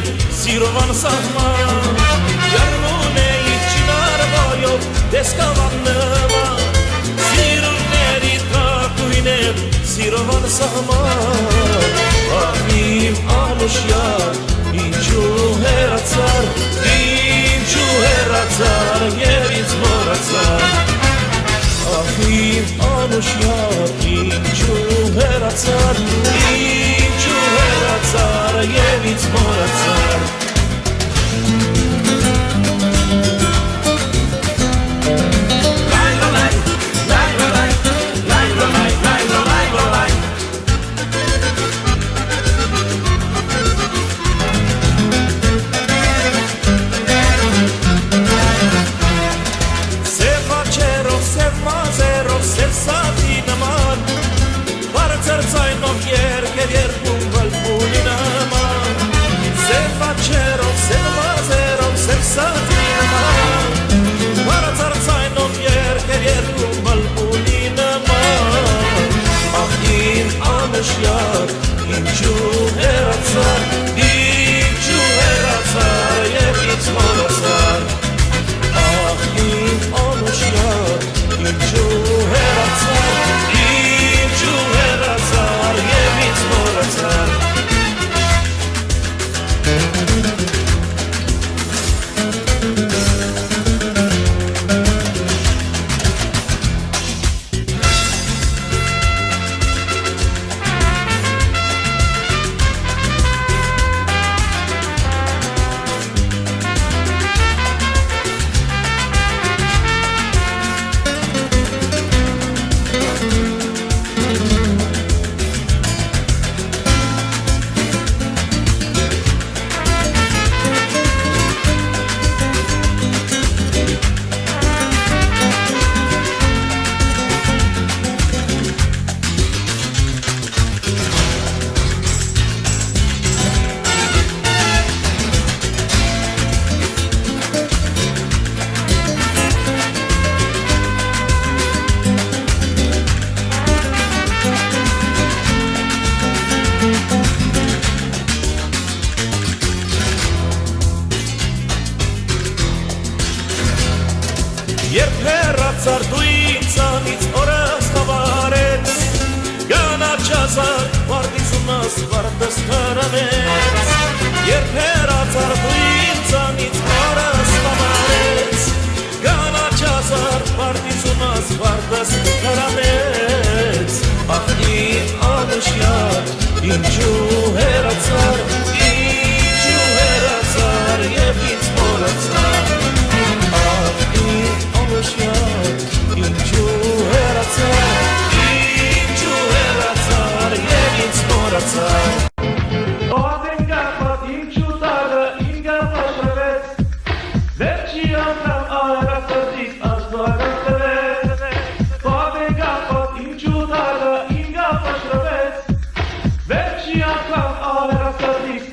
Ակույնել սիրովան սահման Յարմուն է իչինար վայով դեսկավան նման Սիրուների ակույնել սիրովան սահման Աղիմ անուշյար ինչու հերացար եւ ինձ մոռացար Աղիմ անուշյար ինչու հերացար եւ ինձ մոռացար Ինչու հերացար եւ ինձ մոռացար Ահ իմ անուշյար ինչու հերացար եւ ինձ մոռացար Երբ հեռացար դու ինձանից օրս խավարեց Կանաչազար վարդիզունս վարդս հրավեց Երբ հեռացար դու ինձանից օրս խավարեց Կանաչազար վարդիզունս վարդս հրավեց Ախ իմ անուշյար ինչու հեռացար եւ ինձ մոռացար Ինչու հեռացար եւ ինձ մոռացար Ո՞ադեն կապատ ինչու տարը ինգա պաշրվեց Վերջի անգամ արասրտից աստվագաստվեց Ո՞ադեն կապատ ինչու տարը ինգա պաշրվեց Վերջի անգամ արասրտից